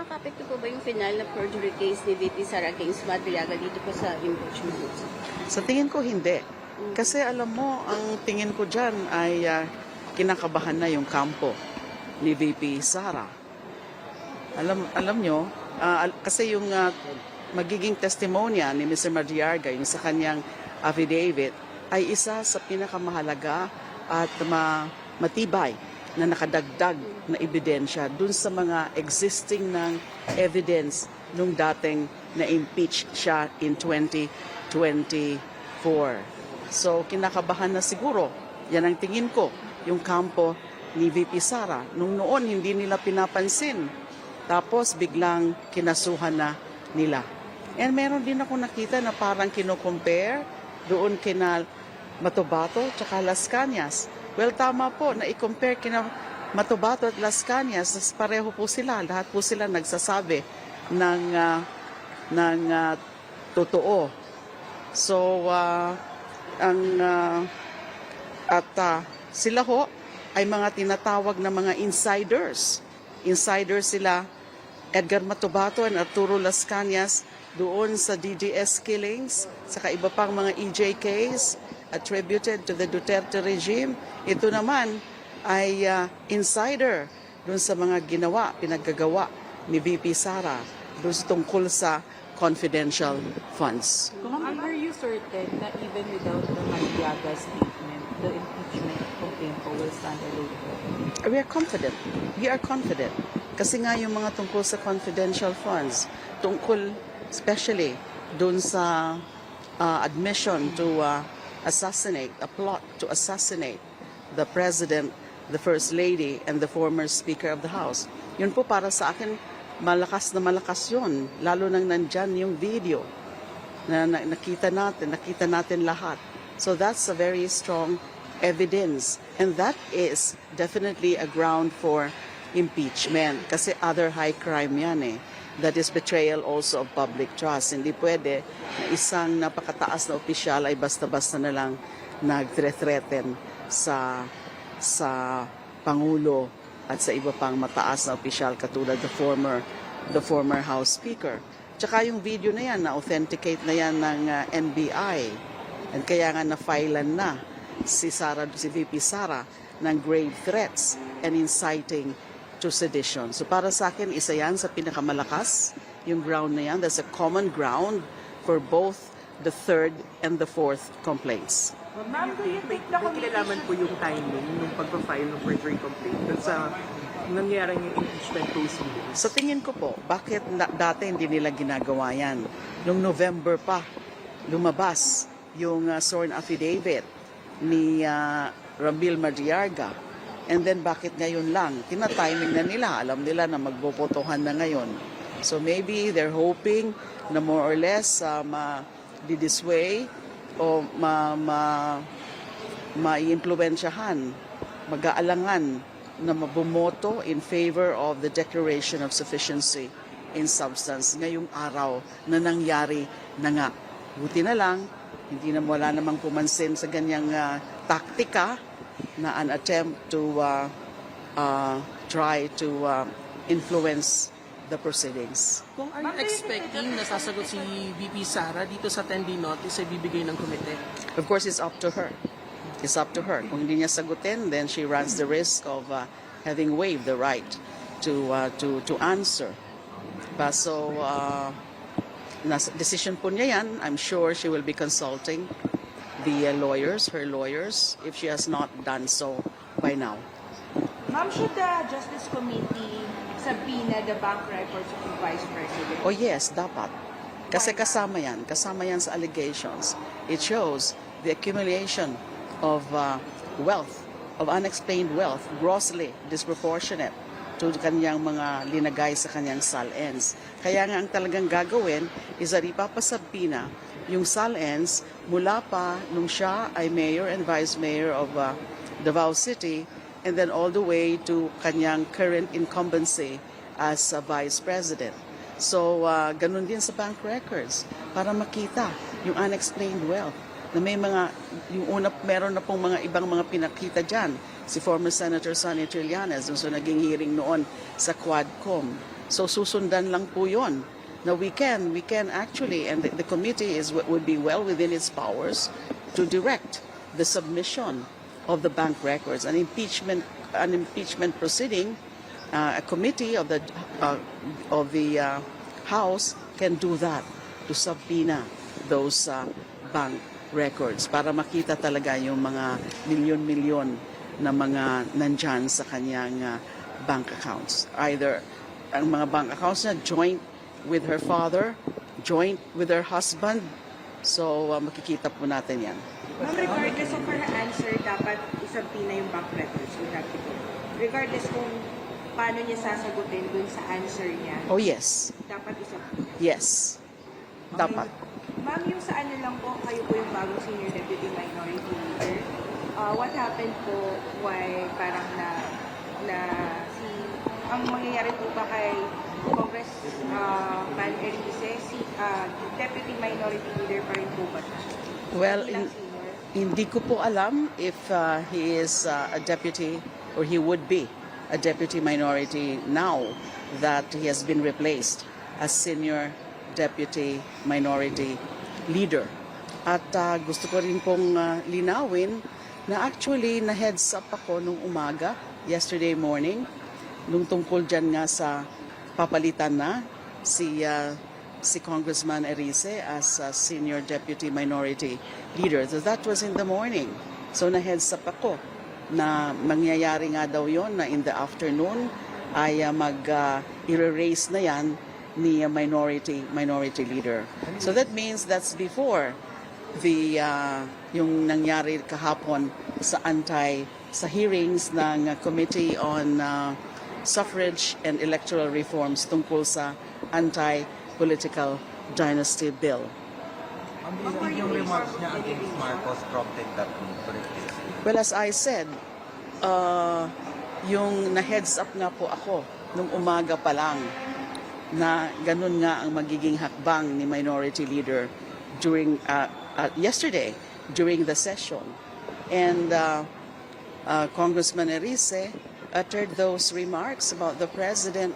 makakapekto po ba yung final na perjury case ni VP Sara against Madriaga dito po sa impeachment? Sa tingin ko hindi. Kasi alam mo, ang tingin ko dyan ay kinakabahan na yung kampo ni VP Sara. Alam nyo, kasi yung magiging testimonya ni Mr. Madriaga, yung sa kanyang affidavit, ay isa sa pinakamahalaga at matibay na nakadagdag na ebidensya dun sa mga existing ng evidence nung dating na-impeach siya in 2024. So, kinakabahan na siguro. Yan ang tingin ko, yung kampo ni VP Sara. Nung noon, hindi nila pinapansin. Tapos, biglang kinasuhan na nila. And meron din ako nakita na parang kino-compare doon kina Matobato tsaka Las Cañas. Well, tama po na i-compare kina Matobato at Las Cañas. Pareho po sila. Lahat po sila nagsasabi ng totoo. So, sila ho ay mga tinatawag na mga insiders. Insiders sila Edgar Matobato and Arturo Las Cañas doon sa DDS killings, saka iba pang mga EJKs attributed to the Duterte regime. Ito naman ay insider doon sa mga pinaggagawa ni VP Sara doon tungkol sa confidential funds. Are you certain na even without the Madriaga statement, the impeachment complaint will stand alone? We are confident. We are confident. Kasi nga yung mga tungkol sa confidential funds, tungkol especially doon sa admission to assassinate, a plot to assassinate the President, the First Lady, and the former Speaker of the House. Yun po para sa akin, malakas yun. Lalo nang nandyan yung video na nakita natin lahat. So that's a very strong evidence. And that is definitely a ground for impeachment. Kasi other high crime yan eh. That is betrayal also of public trust. Hindi pwede na isang napakataas na opisyal ay basta-basta na lang nag-threaten sa Pangulo at sa iba pang mataas na opisyal katulad the former House Speaker. Tsaka yung video na yan, na-authenticate na yan ng NBI. And kaya nga na-filean na si VP Sara ng grave threats and inciting to sedition. So para sa akin, isa yan sa pinakamalakas, yung ground na yan. There's a common ground for both the third and the fourth complaints. Ma'am, do you think na kilalaman po yung timing ng pagpa-file ng perjury complaint dun sa nangyari yung impeachment proceedings? Sa tingin ko po, bakit dati hindi nila ginagawa yan? Noong November pa, lumabas yung sworn affidavit ni Ramil Madriaga. And then bakit ngayon lang? Tina-timing na nila. Alam nila na magbobotohan na ngayon. So maybe they're hoping na more or less ma-dissuade o ma-impluensyahan, mag-aalangan na mabumoto in favor of the declaration of sufficiency in substance ngayong araw na nangyari na nga. Buti na lang, wala namang pumansin sa ganyang taktika na an attempt to try to influence the proceedings. Kung are you expecting na sasagot si VP Sara dito sa 10-day notice ay bibigay ng komite? Of course, it's up to her. It's up to her. Kung hindi niya sagutin, then she runs the risk of having waived the right to answer. But so, decision po niya yan. I'm sure she will be consulting the her lawyers, if she has not done so by now. Ma'am, should the Justice Committee subpoena the bank records of the Vice President? Oh yes, dapat. Kasi kasama yan sa allegations. It shows the accumulation of wealth, of unexplained wealth, grossly disproportionate to kanyang mga linagay sa kanyang SALNs. Kaya nga ang talagang gagawin is that ipapasabpina yung SALNs mula pa nung siya ay mayor and vice mayor of Davao City and then all the way to kanyang current incumbency as vice president. So, ganun din sa bank records para makita yung unexplained wealth na may meron na pong mga ibang mga pinakita dyan. Si former Senator Sonny Trillanes, so naging hearing noon sa Quadcom. So susundan lang po yun. Now we can actually, and the committee would be well within its powers to direct the submission of the bank records. An impeachment proceeding, a committee of the House can do that to subpoena those bank records para makita talaga yung mga milyon-milyon na mga nandyan sa kanyang bank accounts. Either ang mga bank accounts na joint with her father, joint with her husband. So makikita po natin yan. Ma'am, regardless of her answer, dapat isabina yung bank records. Regardless kung paano niya sasagutin dun sa answer niya, Oh yes, dapat isabina. yes. Dapat. Ma'am, yung sa ano lang po, kayo po yung bagong Senior Deputy Minority Leader. What happened po why parang ang mangyayari po ba kay Congressman Erice, Deputy Minority Leader pa rin po ba siya? Well, Bilang senior? hindi ko po alam if he is a deputy or he would be a deputy minority now that he has been replaced as senior deputy minority leader. At gusto ko rin pong linawin na actually na heads up ako nung umaga, yesterday morning, nung tungkol dyan nga sa papalitan na si Congressman Erice as senior deputy minority leader. So that was in the morning. So na heads up ako na mangyayari nga daw yon na in the afternoon ay i-erase na yan ni minority leader. So that means that's before the yung nangyari kahapon sa hearings ng Committee on Suffrage and Electoral Reforms tungkol sa anti-political dynasty bill. Yung remarks niya against Marcos prompted that move to replace him. Well, as I said, yung na-heads up nga po ako nung umaga pa lang na ganun nga ang magiging hakbang ni Minority Leader during yesterday during the session. And Congressman Erice uttered those remarks about the President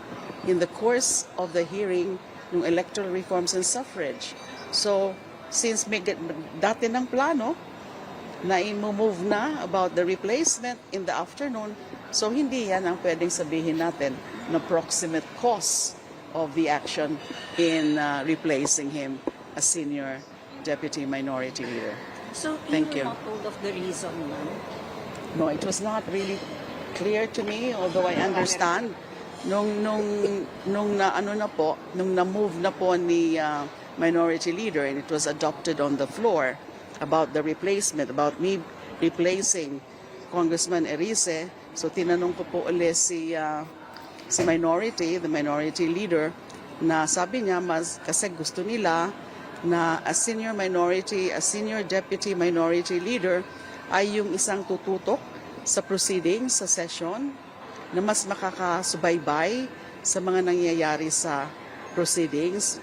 in the course of the hearing ng electoral reforms and suffrage. So, since may dati ng plano na i-move na about the replacement in the afternoon, so hindi yan ang pwedeng sabihin natin na proximate cause of the action in replacing him as senior deputy minority leader. So, Thank you you. were not told of the reason, ma'am? No, it was not really clear to me, although I understand nung na-move na po ni minority leader and it was adopted on the floor about the replacement, about me replacing Congressman Erice. So tinanong ko po ulit si the minority leader, na sabi niya kasi gusto nila na a senior deputy minority leader ay yung isang tututok sa proceedings, sa session, na mas makakasubaybay sa mga nangyayari sa proceedings.